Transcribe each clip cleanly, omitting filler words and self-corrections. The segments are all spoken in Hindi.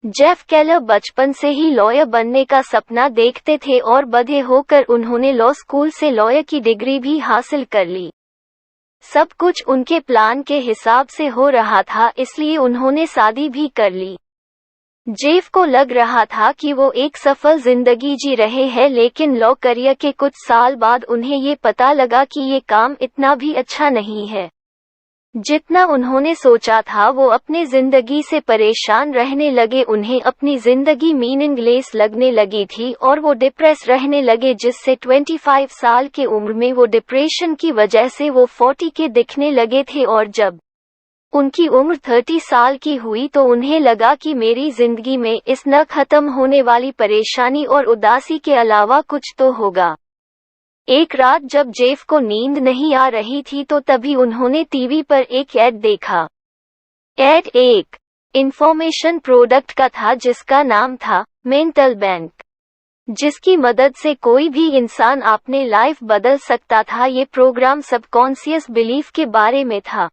जेफ केलर बचपन से ही लॉयर बनने का सपना देखते थे और बड़े होकर उन्होंने लॉ स्कूल से लॉयर की डिग्री भी हासिल कर ली। सब कुछ उनके प्लान के हिसाब से हो रहा था, इसलिए उन्होंने शादी भी कर ली। जेफ को लग रहा था कि वो एक सफल जिंदगी जी रहे हैं, लेकिन लॉ करियर के कुछ साल बाद उन्हें ये पता लगा कि ये काम इतना भी अच्छा नहीं है जितना उन्होंने सोचा था। वो अपने जिंदगी से परेशान रहने लगे, उन्हें अपनी जिंदगी मीनिंगलेस लगने लगी थी और वो डिप्रेस रहने लगे, जिससे 25 साल के उम्र में वो डिप्रेशन की वजह से वो 40 के दिखने लगे थे। और जब उनकी उम्र 30 साल की हुई तो उन्हें लगा कि मेरी जिंदगी में इस न खत्म होने वाली परेशानी और उदासी के अलावा कुछ तो होगा। एक रात जब जेफ को नींद नहीं आ रही थी तो तभी उन्होंने टीवी पर एक ऐड देखा। ऐड एक इंफॉर्मेशन प्रोडक्ट का था जिसका नाम था मेंटल बैंक, जिसकी मदद से कोई भी इंसान अपने लाइफ बदल सकता था। ये प्रोग्राम सबकॉन्शियस बिलीफ के बारे में था।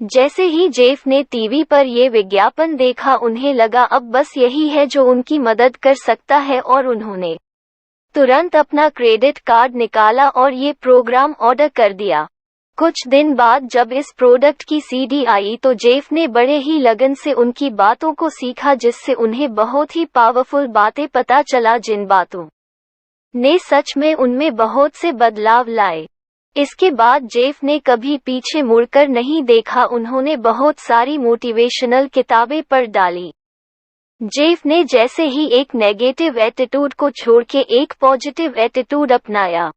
जैसे ही जेफ ने टीवी पर ये विज्ञापन देखा, उन्हें लगा अब बस यही है जो उनकी मदद कर सकता है और उन्होंने तुरंत अपना क्रेडिट कार्ड निकाला और ये प्रोग्राम ऑर्डर कर दिया। कुछ दिन बाद जब इस प्रोडक्ट की सीडी आई तो जेफ ने बड़े ही लगन से उनकी बातों को सीखा, जिससे उन्हें बहुत ही पावरफुल बातें पता चला, जिन बातों ने सच में उनमें बहुत से बदलाव लाए। इसके बाद जेफ ने कभी पीछे मुड़कर नहीं देखा। उन्होंने बहुत सारी मोटिवेशनल किताबें पढ़ डाली। जेफ ने जैसे ही एक नेगेटिव एटीट्यूड को छोड़ के एक पॉजिटिव एटीट्यूड अपनाया,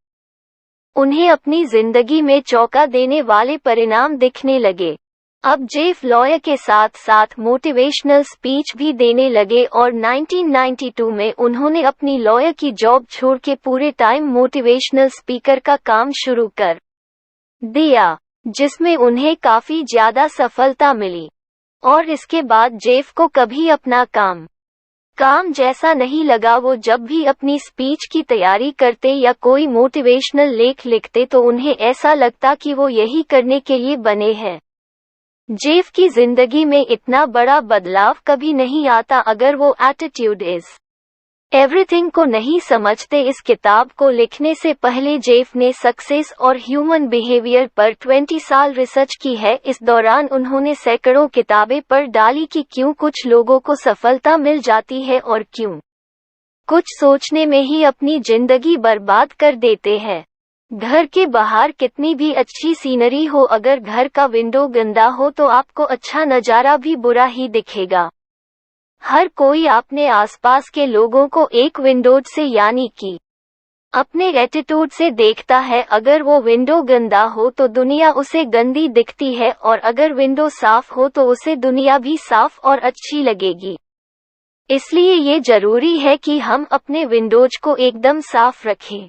उन्हें अपनी जिंदगी में चौंका देने वाले परिणाम दिखने लगे। अब जेफ लॉयर के साथ साथ मोटिवेशनल स्पीच भी देने लगे और 1992 में उन्होंने अपनी लॉयर की जॉब छोड़ के पूरे टाइम मोटिवेशनल स्पीकर का काम शुरू कर दिया, जिसमें उन्हें काफी ज्यादा सफलता मिली। और इसके बाद जेफ को कभी अपना काम जैसा नहीं लगा। वो जब भी अपनी स्पीच की तैयारी करते या कोई मोटिवेशनल लेख लिखते तो उन्हें ऐसा लगता कि वो यही करने के लिए बने हैं। जेफ की जिंदगी में इतना बड़ा बदलाव कभी नहीं आता अगर वो एटीट्यूड इज एवरीथिंग को नहीं समझते। इस किताब को लिखने से पहले जेफ ने सक्सेस और ह्यूमन बिहेवियर पर 20 साल रिसर्च की है। इस दौरान उन्होंने सैकड़ों किताबें पढ़ डाली कि क्यों कुछ लोगों को सफलता मिल जाती है और क्यों कुछ सोचने में ही अपनी जिंदगी बर्बाद कर देते हैं। घर के बाहर कितनी भी अच्छी सीनरी हो, अगर घर का विंडो गंदा हो तो आपको अच्छा नज़ारा भी बुरा ही दिखेगा। हर कोई अपने आसपास के लोगों को एक विंडो से यानी कि अपने एटीट्यूड से देखता है। अगर वो विंडो गंदा हो तो दुनिया उसे गंदी दिखती है, और अगर विंडो साफ हो तो उसे दुनिया भी साफ और अच्छी लगेगी। इसलिए ये जरूरी है कि हम अपने विंडोज को एकदम साफ रखें।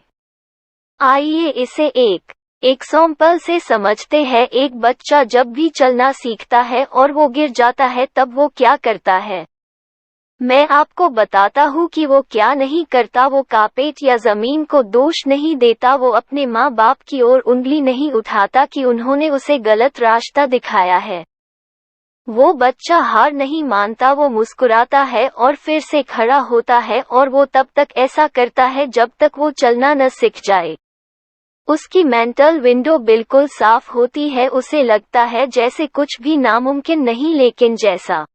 आइए इसे एक एग्जाम्पल से समझते हैं। एक बच्चा जब भी चलना सीखता है और वो गिर जाता है तब वो क्या करता है? मैं आपको बताता हूँ कि वो क्या नहीं करता। वो कारपेट या जमीन को दोष नहीं देता। वो अपने माँ बाप की ओर उंगली नहीं उठाता कि उन्होंने उसे गलत रास्ता दिखाया है। वो बच्चा हार नहीं मानता। वो मुस्कुराता है और फिर से खड़ा होता है, और वो तब तक ऐसा करता है जब तक वो चलना न सीख जाए। उसकी मेंटल विंडो बिल्कुल साफ होती है। उसे लगता है जैसे कुछ भी नामुमकिन नहीं, लेकिन जैसा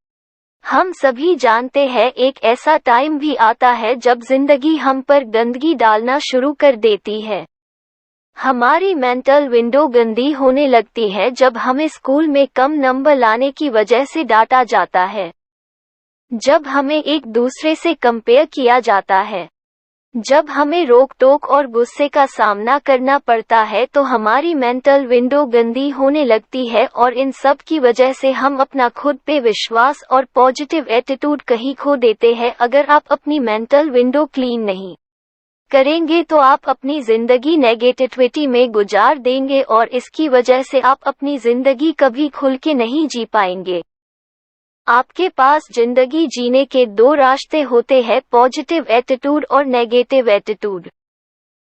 हम सभी जानते हैं, एक ऐसा टाइम भी आता है जब जिंदगी हम पर गंदगी डालना शुरू कर देती है। हमारी मेंटल विंडो गंदी होने लगती है जब हमें स्कूल में कम नंबर लाने की वजह से डांटा जाता है, जब हमें एक दूसरे से कंपेयर किया जाता है, जब हमें रोक टोक और गुस्से का सामना करना पड़ता है, तो हमारी मेंटल विंडो गंदी होने लगती है और इन सब की वजह से हम अपना खुद पे विश्वास और पॉजिटिव एटीट्यूड कहीं खो देते हैं। अगर आप अपनी मेंटल विंडो क्लीन नहीं करेंगे तो आप अपनी जिंदगी नेगेटिविटी में गुजार देंगे और इसकी वजह से आप अपनी जिंदगी कभी खुल के नहीं जी पाएंगे। आपके पास जिंदगी जीने के दो रास्ते होते हैं, पॉजिटिव एटीट्यूड और नेगेटिव एटीट्यूड।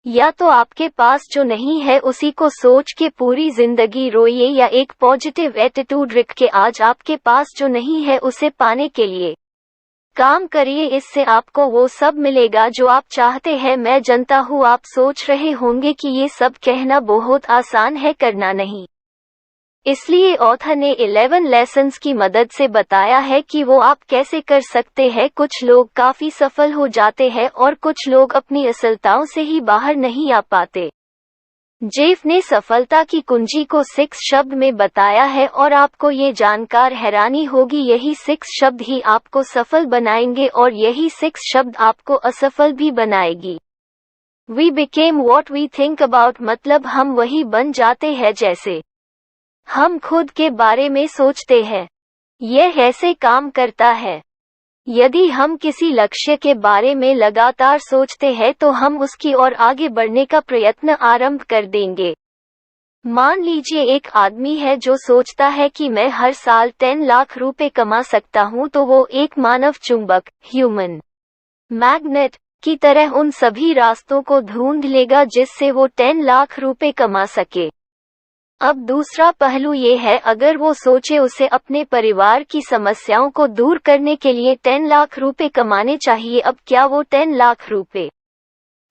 या तो आपके पास जो नहीं है उसी को सोच के पूरी जिंदगी रोइए, या एक पॉजिटिव एटीट्यूड रख के आज आपके पास जो नहीं है उसे पाने के लिए काम करिए, इससे आपको वो सब मिलेगा जो आप चाहते हैं। मैं जानता हूँ आप सोच रहे होंगे कि ये सब कहना बहुत आसान है, करना नहीं। इसलिए ऑथर ने 11 लेसन्स की मदद से बताया है कि वो आप कैसे कर सकते हैं। कुछ लोग काफी सफल हो जाते हैं और कुछ लोग अपनी असफलताओं से ही बाहर नहीं आ पाते। जेफ ने सफलता की कुंजी को 6 शब्द में बताया है और आपको ये जानकर हैरानी होगी, यही 6 शब्द ही आपको सफल बनाएंगे और यही 6 शब्द आपको असफल भी बनाएगी। We became what we think about, मतलब हम वही बन जाते हैं जैसे हम खुद के बारे में सोचते हैं। यह ऐसे काम करता है। यदि हम किसी लक्ष्य के बारे में लगातार सोचते हैं तो हम उसकी ओर आगे बढ़ने का प्रयत्न आरंभ कर देंगे। मान लीजिए एक आदमी है जो सोचता है कि मैं हर साल 10 लाख रुपए कमा सकता हूं, तो वो एक मानव चुंबक ह्यूमन मैग्नेट की तरह उन सभी रास्तों को ढूंढ लेगा जिससे वो 10 लाख रुपए कमा सके। अब दूसरा पहलू ये है, अगर वो सोचे उसे अपने परिवार की समस्याओं को दूर करने के लिए 10 लाख रुपए कमाने चाहिए, अब क्या वो 10 लाख रुपए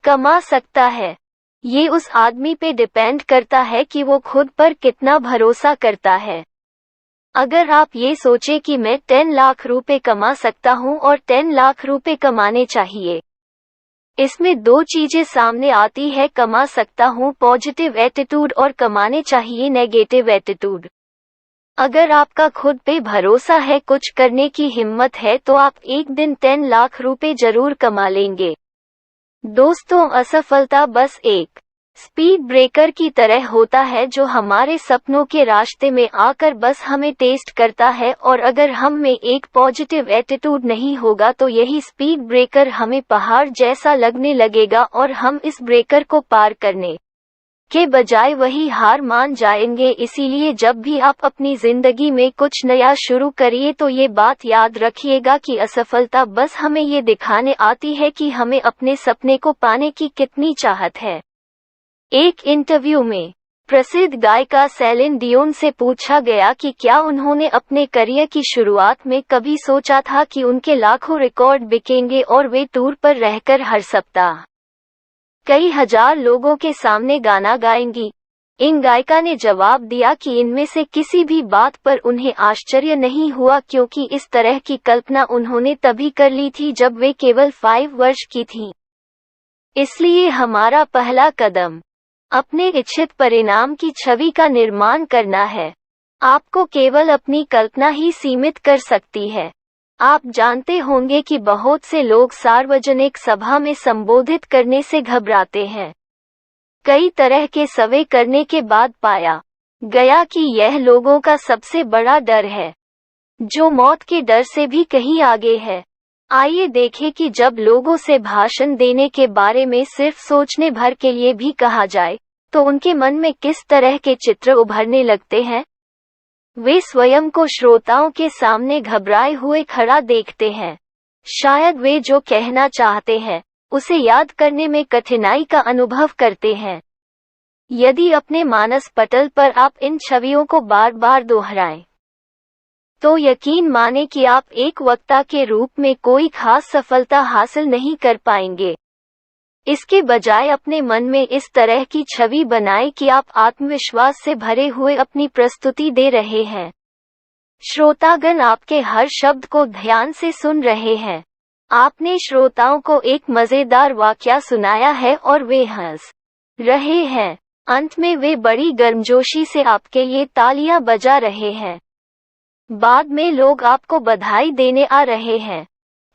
कमा सकता है? ये उस आदमी पे डिपेंड करता है कि वो खुद पर कितना भरोसा करता है। अगर आप ये सोचे कि मैं 10 लाख रुपए कमा सकता हूँ और 10 लाख रुपए कमाने चाहिए, इसमें दो चीजें सामने आती है, कमा सकता हूँ पॉजिटिव एटीट्यूड और कमाने चाहिए नेगेटिव एटीट्यूड। अगर आपका खुद पे भरोसा है, कुछ करने की हिम्मत है, तो आप एक दिन 10 लाख रुपए जरूर कमा लेंगे। दोस्तों, असफलता बस एक स्पीड ब्रेकर की तरह होता है जो हमारे सपनों के रास्ते में आकर बस हमें टेस्ट करता है, और अगर हम में एक पॉजिटिव एटीट्यूड नहीं होगा तो यही स्पीड ब्रेकर हमें पहाड़ जैसा लगने लगेगा और हम इस ब्रेकर को पार करने के बजाय वही हार मान जाएंगे। इसीलिए जब भी आप अपनी जिंदगी में कुछ नया शुरू करिए तो ये बात याद रखिएगा कि असफलता बस हमें ये दिखाने आती है कि हमें अपने सपने को पाने की कितनी चाहत है। एक इंटरव्यू में प्रसिद्ध गायिका सेलिन डियोन से पूछा गया कि क्या उन्होंने अपने करियर की शुरुआत में कभी सोचा था कि उनके लाखों रिकॉर्ड बिकेंगे और वे टूर पर रहकर हर सप्ताह कई हजार लोगों के सामने गाना गाएंगी। इन गायिका ने जवाब दिया कि इनमें से किसी भी बात पर उन्हें आश्चर्य नहीं हुआ, क्योंकि इस तरह की कल्पना उन्होंने तभी कर ली थी जब वे केवल 5 वर्ष की थीं। इसलिए हमारा पहला कदम अपने इच्छित परिणाम की छवि का निर्माण करना है। आपको केवल अपनी कल्पना ही सीमित कर सकती है। आप जानते होंगे कि बहुत से लोग सार्वजनिक सभा में संबोधित करने से घबराते हैं। कई तरह के सर्वे करने के बाद पाया गया कि यह लोगों का सबसे बड़ा डर है, जो मौत के डर से भी कहीं आगे है। आइए देखें कि जब लोगों से भाषण देने के बारे में सिर्फ सोचने भर के लिए भी कहा जाए, तो उनके मन में किस तरह के चित्र उभरने लगते हैं। वे स्वयं को श्रोताओं के सामने घबराए हुए खड़ा देखते हैं। शायद वे जो कहना चाहते हैं उसे याद करने में कठिनाई का अनुभव करते हैं। यदि अपने मानस पटल पर आप इन छवियों को बार बार दोहराएं, तो यकीन माने कि आप एक वक्ता के रूप में कोई खास सफलता हासिल नहीं कर पाएंगे। इसके बजाय अपने मन में इस तरह की छवि बनाएं कि आप आत्मविश्वास से भरे हुए अपनी प्रस्तुति दे रहे हैं। श्रोतागण आपके हर शब्द को ध्यान से सुन रहे हैं। आपने श्रोताओं को एक मजेदार वाकया सुनाया है और वे हंस रहे हैं। अंत में वे बड़ी गर्मजोशी से आपके लिए तालियां बजा रहे हैं। बाद में लोग आपको बधाई देने आ रहे हैं।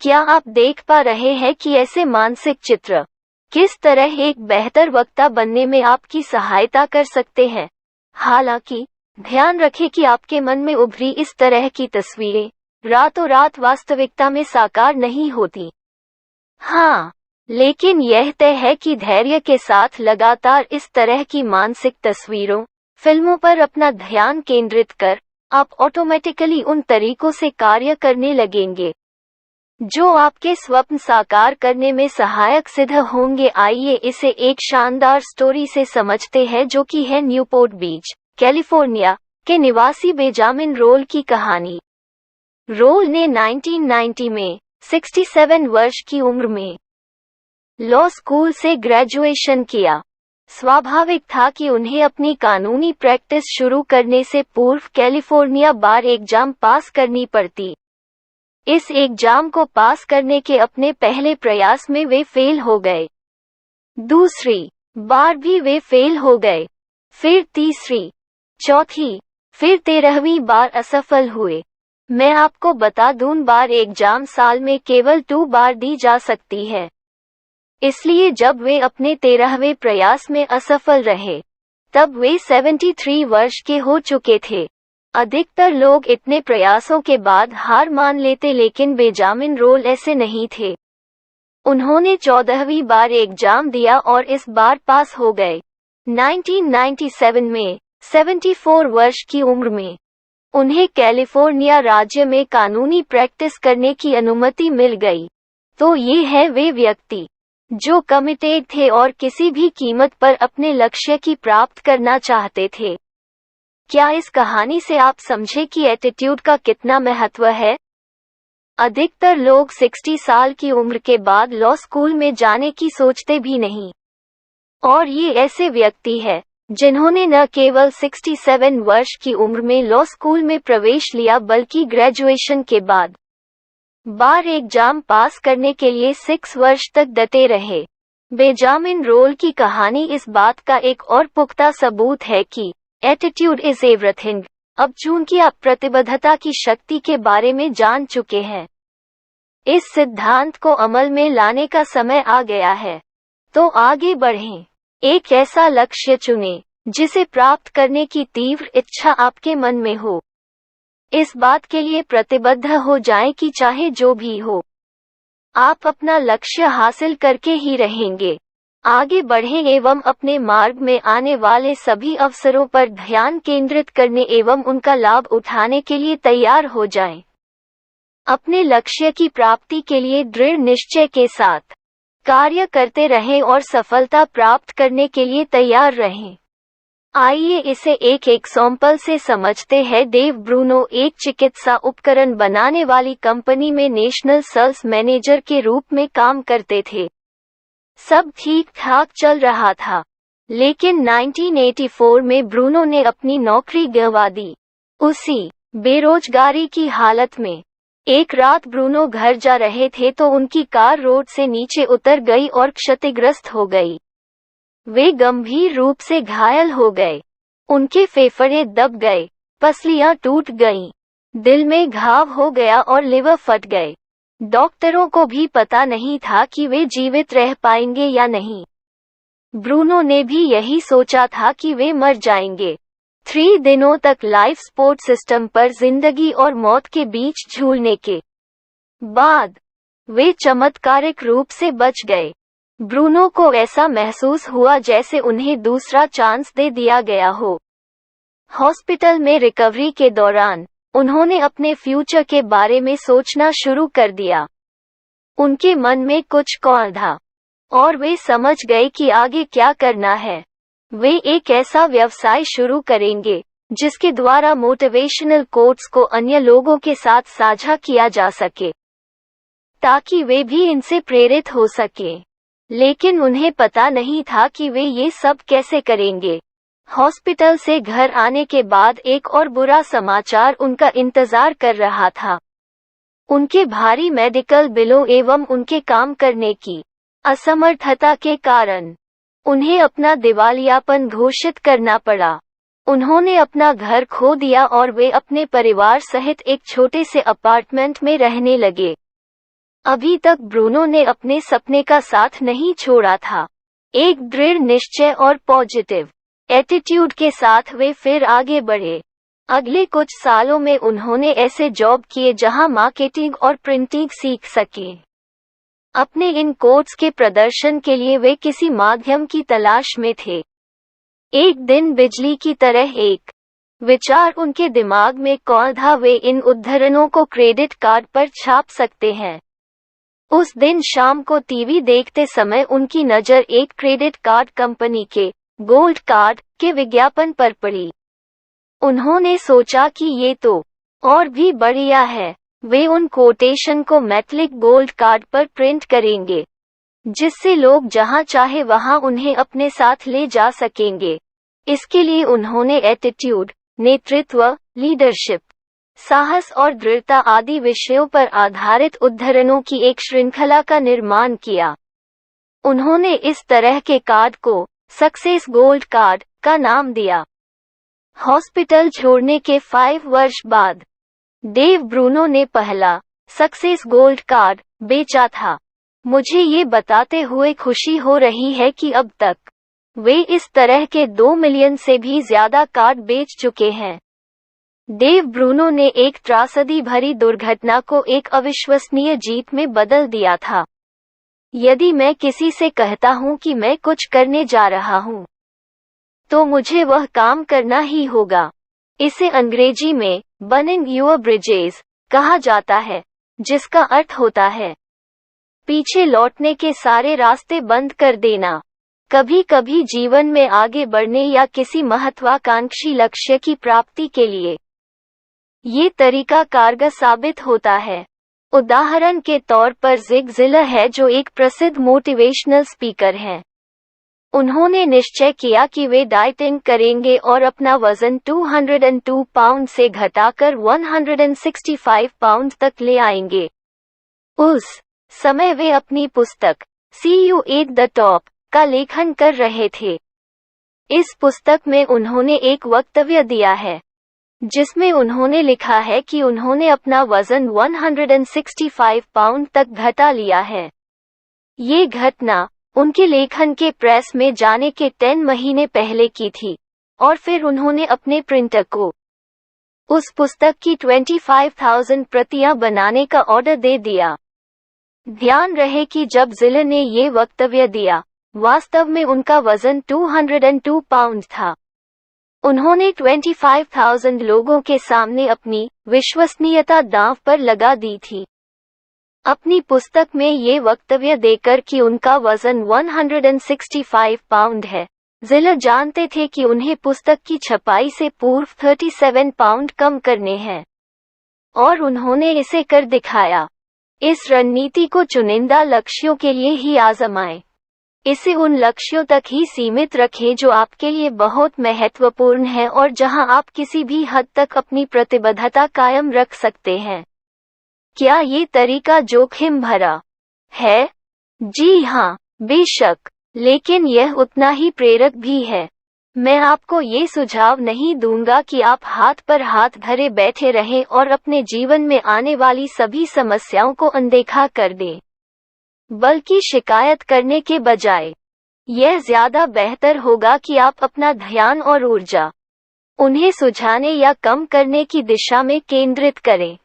क्या आप देख पा रहे हैं कि ऐसे मानसिक चित्र किस तरह एक बेहतर वक्ता बनने में आपकी सहायता कर सकते हैं? हालांकि ध्यान रखें कि आपके मन में उभरी इस तरह की तस्वीरें रातों रात वास्तविकता में साकार नहीं होती। हाँ, लेकिन यह तय है कि धैर्य के साथ लगातार इस तरह की मानसिक तस्वीरों, फिल्मों पर अपना ध्यान केंद्रित कर आप ऑटोमेटिकली उन तरीकों से कार्य करने लगेंगे जो आपके स्वप्न साकार करने में सहायक सिद्ध होंगे। आइए इसे एक शानदार स्टोरी से समझते हैं, जो कि है न्यूपोर्ट बीच, कैलिफोर्निया के निवासी बेंजामिन रोल की कहानी। रोल ने 1990 में 67 वर्ष की उम्र में लॉ स्कूल से ग्रेजुएशन किया। स्वाभाविक था कि उन्हें अपनी कानूनी प्रैक्टिस शुरू करने से पूर्व कैलिफोर्निया बार एग्जाम पास करनी पड़ती। इस एग्जाम को पास करने के अपने पहले प्रयास में वे फेल हो गए। दूसरी बार भी वे फेल हो गए, फिर तीसरी, चौथी, फिर 13वीं बार असफल हुए। मैं आपको बता दूं, बार एग्जाम साल में केवल 2 बार दी जा सकती है। इसलिए जब वे अपने 13वें प्रयास में असफल रहे, तब वे 73 वर्ष के हो चुके थे। अधिकतर लोग इतने प्रयासों के बाद हार मान लेते, लेकिन बेंजामिन रोल ऐसे नहीं थे। उन्होंने 14वीं बार एग्जाम दिया और इस बार पास हो गए। 1997 में 74 वर्ष की उम्र में उन्हें कैलिफोर्निया राज्य में कानूनी प्रैक्टिस करने की अनुमति मिल गई। तो ये है वे व्यक्ति जो कमिटेड थे और किसी भी कीमत पर अपने लक्ष्य की प्राप्त करना चाहते थे। क्या इस कहानी से आप समझे कि एटीट्यूड का कितना महत्व है? अधिकतर लोग 60 साल की उम्र के बाद लॉ स्कूल में जाने की सोचते भी नहीं। और ये ऐसे व्यक्ति हैं जिन्होंने न केवल 67 वर्ष की उम्र में लॉ स्कूल में प्रवेश लिया, बल्कि ग्रेजुएशन के बाद बार एग्जाम पास करने के लिए 6 वर्ष तक डटे रहे। बेंजामिन रोल की कहानी इस बात का एक और पुख्ता सबूत है कि एटीट्यूड इज एवरीथिंग। अब चूंकि आप प्रतिबद्धता की शक्ति के बारे में जान चुके हैं, इस सिद्धांत को अमल में लाने का समय आ गया है। तो आगे बढ़ें। एक ऐसा लक्ष्य चुनें जिसे प्राप्त करने की तीव्र इच्छा आपके मन में हो। इस बात के लिए प्रतिबद्ध हो जाएं कि चाहे जो भी हो, आप अपना लक्ष्य हासिल करके ही रहेंगे। आगे बढ़ें एवं अपने मार्ग में आने वाले सभी अवसरों पर ध्यान केंद्रित करने एवं उनका लाभ उठाने के लिए तैयार हो जाएं। अपने लक्ष्य की प्राप्ति के लिए दृढ़ निश्चय के साथ कार्य करते रहें और सफलता प्राप्त करने के लिए तैयार रहें। आइए इसे एक एग्जाम्पल से समझते हैं। डेव ब्रूनो एक चिकित्सा उपकरण बनाने वाली कंपनी में नेशनल सेल्स मैनेजर के रूप में काम करते थे। सब ठीक ठाक चल रहा था, लेकिन 1984 में ब्रूनो ने अपनी नौकरी गंवा दी। उसी बेरोजगारी की हालत में एक रात ब्रूनो घर जा रहे थे तो उनकी कार रोड से नीचे उतर गई और क्षतिग्रस्त हो गई। वे गंभीर रूप से घायल हो गए। उनके फेफड़े दब गए, पसलियां टूट गईं, दिल में घाव हो गया और लिवर फट गए। डॉक्टरों को भी पता नहीं था कि वे जीवित रह पाएंगे या नहीं। ब्रूनो ने भी यही सोचा था कि वे मर जाएंगे। 3 दिनों तक लाइफ सपोर्ट सिस्टम पर जिंदगी और मौत के बीच झूलने के बाद वे चमत्कारिक रूप से बच गए। ब्रूनो को ऐसा महसूस हुआ जैसे उन्हें दूसरा चांस दे दिया गया हो। हॉस्पिटल में रिकवरी के दौरान उन्होंने अपने फ्यूचर के बारे में सोचना शुरू कर दिया। उनके मन में कुछ कौन था और वे समझ गए कि आगे क्या करना है। वे एक ऐसा व्यवसाय शुरू करेंगे जिसके द्वारा मोटिवेशनल कोट्स को अन्य लोगों के साथ साझा किया जा सके, ताकि वे भी इनसे प्रेरित हो सके। लेकिन उन्हें पता नहीं था कि वे ये सब कैसे करेंगे। हॉस्पिटल से घर आने के बाद एक और बुरा समाचार उनका इंतजार कर रहा था। उनके भारी मेडिकल बिलों एवं उनके काम करने की असमर्थता के कारण उन्हें अपना दिवालियापन घोषित करना पड़ा। उन्होंने अपना घर खो दिया और वे अपने परिवार सहित एक छोटे से अपार्टमेंट में रहने लगे। अभी तक ब्रूनो ने अपने सपने का साथ नहीं छोड़ा था। एक दृढ़ निश्चय और पॉजिटिव एटीट्यूड के साथ वे फिर आगे बढ़े। अगले कुछ सालों में उन्होंने ऐसे जॉब किए जहां मार्केटिंग और प्रिंटिंग सीख सके। अपने इन कोर्स के प्रदर्शन के लिए वे किसी माध्यम की तलाश में थे। एक दिन बिजली की तरह एक विचार उनके दिमाग में कौन था, वे इन उद्धरणों को क्रेडिट कार्ड पर छाप सकते हैं। उस दिन शाम को टीवी देखते समय उनकी नज़र एक क्रेडिट कार्ड कंपनी के गोल्ड कार्ड के विज्ञापन पर पड़ी। उन्होंने सोचा कि ये तो और भी बढ़िया है। वे उन कोटेशन को मेटलिक गोल्ड कार्ड पर प्रिंट करेंगे, जिससे लोग जहां चाहे वहां उन्हें अपने साथ ले जा सकेंगे। इसके लिए उन्होंने एटीट्यूड, नेतृत्व, लीडरशिप, साहस और दृढ़ता आदि विषयों पर आधारित उद्धरणों की एक श्रृंखला का निर्माण किया। उन्होंने इस तरह के कार्ड को सक्सेस गोल्ड कार्ड का नाम दिया। हॉस्पिटल छोड़ने के 5 वर्ष बाद डेव ब्रूनो ने पहला सक्सेस गोल्ड कार्ड बेचा था। मुझे ये बताते हुए खुशी हो रही है कि अब तक वे इस तरह के 2 मिलियन से भी ज्यादा कार्ड बेच चुके हैं। डेव ब्रूनो ने एक त्रासदी भरी दुर्घटना को एक अविश्वसनीय जीत में बदल दिया था। यदि मैं किसी से कहता हूं कि मैं कुछ करने जा रहा हूं, तो मुझे वह काम करना ही होगा। इसे अंग्रेजी में बर्निंग योर ब्रिजेस कहा जाता है, जिसका अर्थ होता है पीछे लौटने के सारे रास्ते बंद कर देना। कभी कभी जीवन में आगे बढ़ने या किसी महत्वाकांक्षी लक्ष्य की प्राप्ति के लिए ये तरीका कारगर साबित होता है। उदाहरण के तौर पर जिग ज़िलर है, जो एक प्रसिद्ध मोटिवेशनल स्पीकर हैं। उन्होंने निश्चय किया कि वे डाइटिंग करेंगे और अपना वजन 202 पाउंड से घटाकर 165 पाउंड तक ले आएंगे। उस समय वे अपनी पुस्तक सी यू एट द टॉप का लेखन कर रहे थे। इस पुस्तक में उन्होंने एक वक्तव्य दिया है, जिसमें उन्होंने लिखा है कि उन्होंने अपना वजन 165 पाउंड तक घटा लिया है। ये घटना उनके लेखन के प्रेस में जाने के 10 महीने पहले की थी, और फिर उन्होंने अपने प्रिंटर को उस पुस्तक की 25,000 प्रतियां बनाने का ऑर्डर दे दिया। ध्यान रहे कि जब ज़िलर ने ये वक्तव्य दिया, वास्तव में उनका वजन 202 पाउंड था। उन्होंने 25,000 लोगों के सामने अपनी विश्वसनीयता दांव पर लगा दी थी। अपनी पुस्तक में ये वक्तव्य देकर कि उनका वजन 165 पाउंड है, ज़िलर जानते थे कि उन्हें पुस्तक की छपाई से पूर्व 37 पाउंड कम करने हैं, और उन्होंने इसे कर दिखाया। इस रणनीति को चुनिंदा लक्ष्यों के लिए ही आजमाएं। इसे उन लक्ष्यों तक ही सीमित रखें जो आपके लिए बहुत महत्वपूर्ण है और जहां आप किसी भी हद तक अपनी प्रतिबद्धता कायम रख सकते हैं। क्या ये तरीका जोखिम भरा है? जी हाँ, बेशक, लेकिन यह उतना ही प्रेरक भी है। मैं आपको ये सुझाव नहीं दूंगा कि आप हाथ पर हाथ धरे बैठे रहें और अपने जीवन में आने वाली सभी समस्याओं को अनदेखा कर दें, बल्कि शिकायत करने के बजाय यह ज्यादा बेहतर होगा कि आप अपना ध्यान और ऊर्जा उन्हें सुझाने या कम करने की दिशा में केंद्रित करें।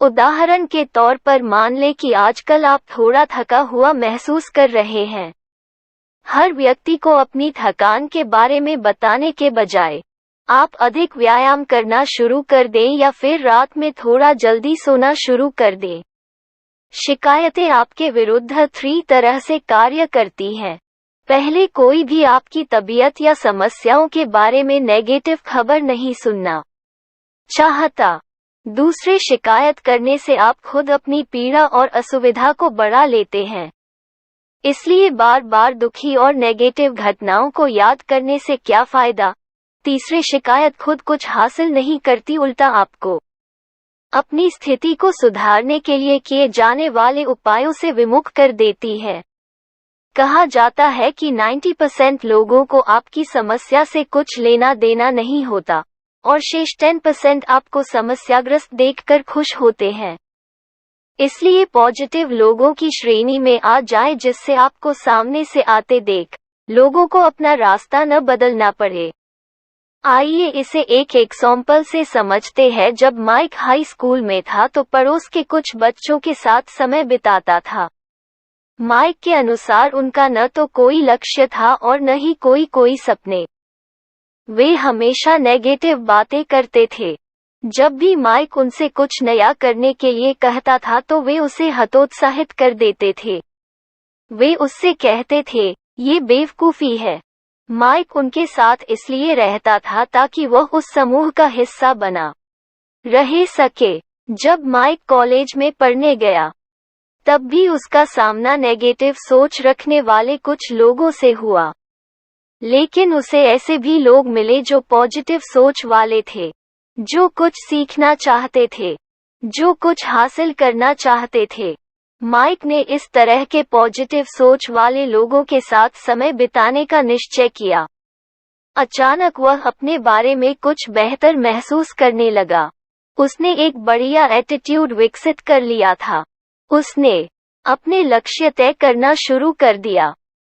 उदाहरण के तौर पर मान लें कि आजकल आप थोड़ा थका हुआ महसूस कर रहे हैं। हर व्यक्ति को अपनी थकान के बारे में बताने के बजाय आप अधिक व्यायाम करना शुरू कर दें या फिर रात में थोड़ा जल्दी सोना शुरू कर दें। शिकायतें आपके विरुद्ध 3 तरह से कार्य करती हैं। पहले, कोई भी आपकी तबीयत या समस्याओं के बारे में नेगेटिव खबर नहीं सुनना चाहता। दूसरे, शिकायत करने से आप खुद अपनी पीड़ा और असुविधा को बढ़ा लेते हैं, इसलिए बार बार दुखी और नेगेटिव घटनाओं को याद करने से क्या फायदा। तीसरे, शिकायत खुद कुछ हासिल नहीं करती, उल्टा आपको अपनी स्थिति को सुधारने के लिए किए जाने वाले उपायों से विमुख कर देती है। कहा जाता है कि 90% लोगों को आपकी समस्या से कुछ लेना देना नहीं होता, और शेष 10% आपको समस्याग्रस्त देखकर खुश होते हैं। इसलिए पॉजिटिव लोगों की श्रेणी में आ जाएं, जिससे आपको सामने से आते देख लोगों को अपना रास्ता न बदलना पड़े। आइए इसे एक एग्जाम्पल से समझते हैं। जब माइक हाई स्कूल में था तो पड़ोस के कुछ बच्चों के साथ समय बिताता था। माइक के अनुसार उनका न तो कोई लक्ष्य था और न ही कोई सपने। वे हमेशा नेगेटिव बातें करते थे। जब भी माइक उनसे कुछ नया करने के लिए कहता था तो वे उसे हतोत्साहित कर देते थे। वे उससे कहते थे, ये बेवकूफ़ी है। माइक उनके साथ इसलिए रहता था ताकि वह उस समूह का हिस्सा बना रह सके, जब माइक कॉलेज में पढ़ने गया, तब भी उसका सामना नेगेटिव सोच रखने वाले कुछ लोगों से हुआ। लेकिन उसे ऐसे भी लोग मिले जो पॉजिटिव सोच वाले थे, जो कुछ सीखना चाहते थे, जो कुछ हासिल करना चाहते थे। माइक ने इस तरह के पॉजिटिव सोच वाले लोगों के साथ समय बिताने का निश्चय किया। अचानक वह अपने बारे में कुछ बेहतर महसूस करने लगा। उसने एक बढ़िया एटीट्यूड विकसित कर लिया था। उसने अपने लक्ष्य तय करना शुरू कर दिया।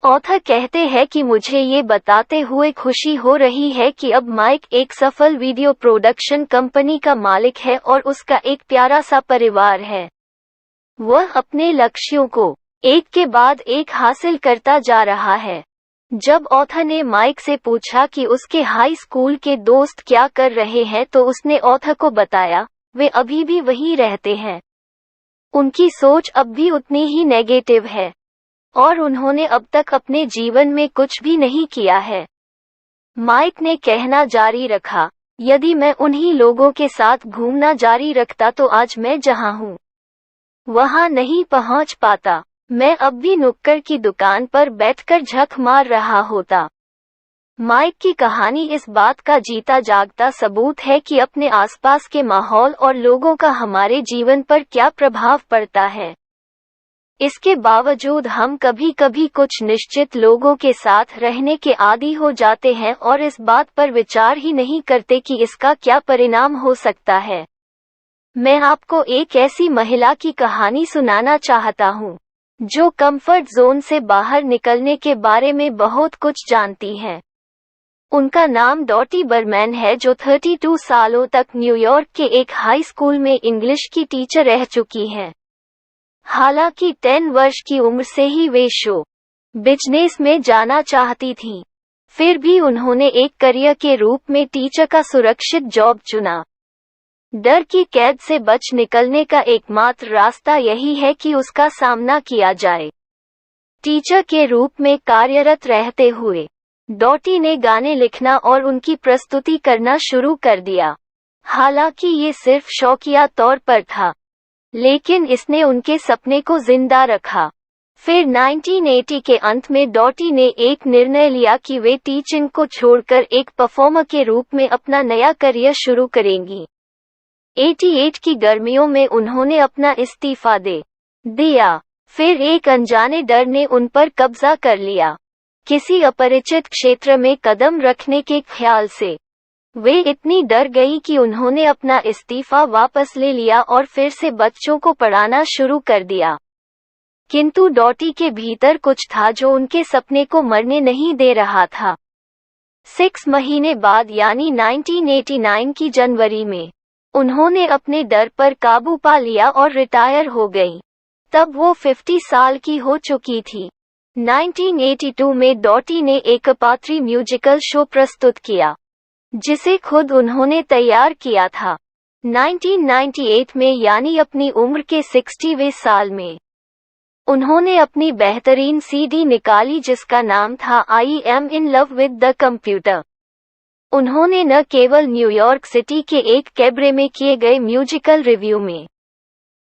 ऑथर कहते हैं कि मुझे ये बताते हुए खुशी हो रही है कि अब माइक एक सफल वीडियो प्रोडक्शन कंपनी का मालिक है और उसका एक प्यारा सा परिवार है। वह अपने लक्ष्यों को एक के बाद एक हासिल करता जा रहा है। जब ऑथर ने माइक से पूछा कि उसके हाई स्कूल के दोस्त क्या कर रहे हैं, तो उसने ऑथर को बताया, वे अभी भी वहीं रहते हैं। उनकी सोच अब भी उतनी ही नेगेटिव है और उन्होंने अब तक अपने जीवन में कुछ भी नहीं किया है। माइक ने कहना जारी रखा, यदि मैं उन्हीं लोगों के साथ घूमना जारी रखता तो आज मैं जहां हूं वहां नहीं पहुंच पाता। मैं अब भी नुक्कड़ की दुकान पर बैठकर झक मार रहा होता। माइक की कहानी इस बात का जीता जागता सबूत है कि अपने आसपास के माहौल और लोगों का हमारे जीवन पर क्या प्रभाव पड़ता है। इसके बावजूद हम कभी कभी कुछ निश्चित लोगों के साथ रहने के आदी हो जाते हैं और इस बात पर विचार ही नहीं करते कि इसका क्या परिणाम हो सकता है। मैं आपको एक ऐसी महिला की कहानी सुनाना चाहता हूँ जो कंफर्ट जोन से बाहर निकलने के बारे में बहुत कुछ जानती है। उनका नाम डॉटी बर्मैन है, जो 32 सालों तक न्यूयॉर्क के एक हाई स्कूल में इंग्लिश की टीचर रह चुकी हैं। हालांकि 10 वर्ष की उम्र से ही वे शो बिजनेस में जाना चाहती थीं, फिर भी उन्होंने एक करियर के रूप में टीचर का सुरक्षित जॉब चुना। डर की कैद से बच निकलने का एकमात्र रास्ता यही है कि उसका सामना किया जाए। टीचर के रूप में कार्यरत रहते हुए डॉटी ने गाने लिखना और उनकी प्रस्तुति करना शुरू कर दिया। हालांकि ये सिर्फ शौकिया तौर पर था, लेकिन इसने उनके सपने को जिंदा रखा। फिर 1980 के अंत में डॉटी ने एक निर्णय लिया कि वे टीचिंग को छोड़कर एक परफॉर्मर के रूप में अपना नया करियर शुरू करेंगी। 88 की गर्मियों में उन्होंने अपना इस्तीफा दे दिया। फिर एक अनजाने डर ने उन पर कब्जा कर लिया। किसी अपरिचित क्षेत्र में कदम रखने के ख्याल से वे इतनी डर गई कि उन्होंने अपना इस्तीफा वापस ले लिया और फिर से बच्चों को पढ़ाना शुरू कर दिया। किंतु डॉटी के भीतर कुछ था जो उनके सपने को मरने नहीं दे रहा था। 6 महीने बाद यानी 1989 की जनवरी में उन्होंने अपने डर पर काबू पा लिया और रिटायर हो गई। तब वो 50 साल की हो चुकी थी। 1982 में डॉटी ने एक पात्री म्यूजिकल शो प्रस्तुत किया, जिसे खुद उन्होंने तैयार किया था। 1998 में यानी अपनी उम्र के 60वें साल में उन्होंने अपनी बेहतरीन सीडी निकाली जिसका नाम था I am in love with the computer. उन्होंने न केवल न्यूयॉर्क सिटी के एक कैबरे में किए गए म्यूजिकल रिव्यू में,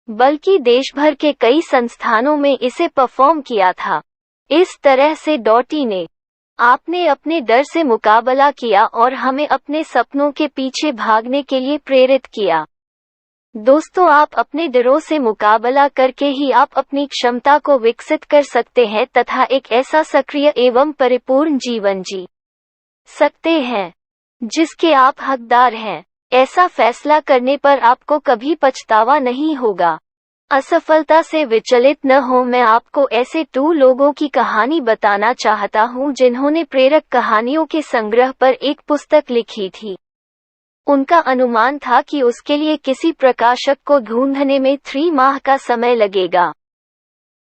बल्कि देश भर के कई संस्थानों में इसे परफॉर्म किया था। इस तरह से डॉटी ने आपने अपने डर से मुकाबला किया और हमें अपने सपनों के पीछे भागने के लिए प्रेरित किया। दोस्तों, आप अपने डरों से मुकाबला करके ही आप अपनी क्षमता को विकसित कर सकते हैं तथा एक ऐसा सक्रिय एवं परिपूर्ण जीवन जी सकते हैं जिसके आप हकदार हैं। ऐसा फैसला करने पर आपको कभी पछतावा नहीं होगा। असफलता से विचलित न हो। मैं आपको ऐसे 2 लोगों की कहानी बताना चाहता हूं जिन्होंने प्रेरक कहानियों के संग्रह पर एक पुस्तक लिखी थी। उनका अनुमान था कि उसके लिए किसी प्रकाशक को ढूंढने में 3 माह का समय लगेगा।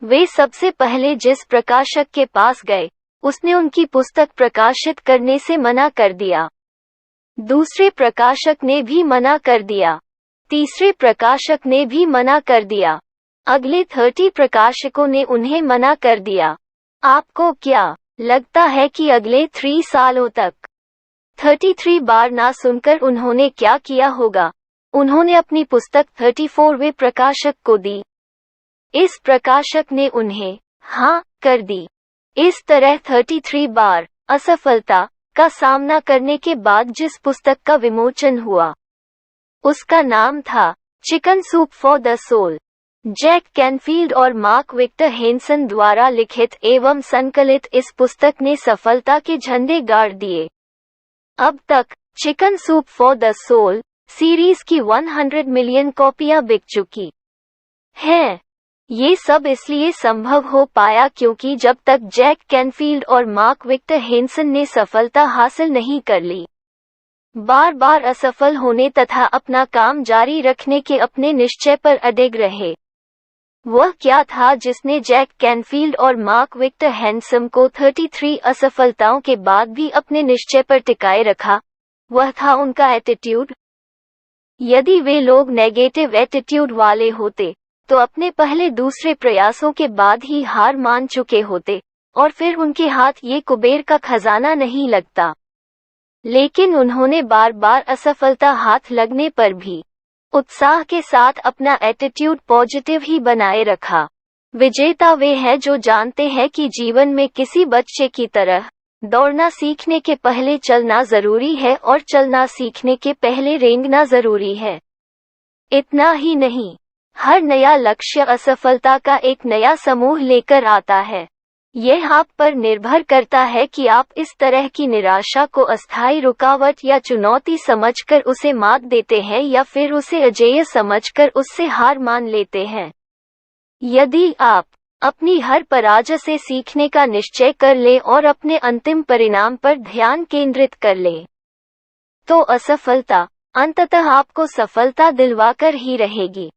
वे सबसे पहले जिस प्रकाशक के पास गए, उसने उनकी पुस्तक प्रकाशित करने से मना कर दिया। दूसरे प्रकाशक ने भी मना कर दिया। तीसरे प्रकाशक ने भी मना कर दिया। अगले 30 प्रकाशकों ने उन्हें मना कर दिया। आपको क्या लगता है कि अगले 3 सालों तक 33 बार ना सुनकर उन्होंने क्या किया होगा? उन्होंने अपनी पुस्तक 34वें प्रकाशक को दी। इस प्रकाशक ने उन्हें हाँ कर दी। इस तरह 33 बार असफलता का सामना करने के बाद जिस पुस्तक का विमोचन हुआ उसका नाम था chicken soup for the soul. Jack Canfield और मार्क विक्टर हेंसन द्वारा लिखित एवं संकलित इस पुस्तक ने सफलता के झंडे गाड़ दिए। अब तक chicken soup for the soul series की 100 मिलियन कॉपियां बिक चुकी हैं। ये सब इसलिए संभव हो पाया क्योंकि जब तक जैक कैनफील्ड और मार्क विक्टर हेंसन ने सफलता हासिल नहीं कर ली, बार बार असफल होने तथा अपना काम जारी रखने के अपने निश्चय पर अडिग रहे। वह क्या था जिसने जैक कैनफील्ड और मार्क विक्टर हेंसन को 33 असफलताओं के बाद भी अपने निश्चय पर टिकाए रखा? वह था उनका एटीट्यूड। यदि वे लोग नेगेटिव एटीट्यूड वाले होते तो अपने पहले दूसरे प्रयासों के बाद ही हार मान चुके होते और फिर उनके हाथ ये कुबेर का खजाना नहीं लगता। लेकिन उन्होंने बार बार असफलता हाथ लगने पर भी उत्साह के साथ अपना एटीट्यूड पॉजिटिव ही बनाए रखा। विजेता वे हैं जो जानते हैं कि जीवन में किसी बच्चे की तरह दौड़ना सीखने के पहले चलना जरूरी है और चलना सीखने के पहले रेंगना जरूरी है। इतना ही नहीं, हर नया लक्ष्य असफलता का एक नया समूह लेकर आता है। यह आप पर निर्भर करता है कि आप इस तरह की निराशा को अस्थायी रुकावट या चुनौती समझकर उसे मात देते हैं या फिर उसे अजेय समझकर उससे हार मान लेते हैं। यदि आप अपनी हर पराजय से सीखने का निश्चय कर लें और अपने अंतिम परिणाम पर ध्यान केंद्रित कर लें, तो असफलता अंततः आपको सफलता दिलवाकर ही रहेगी।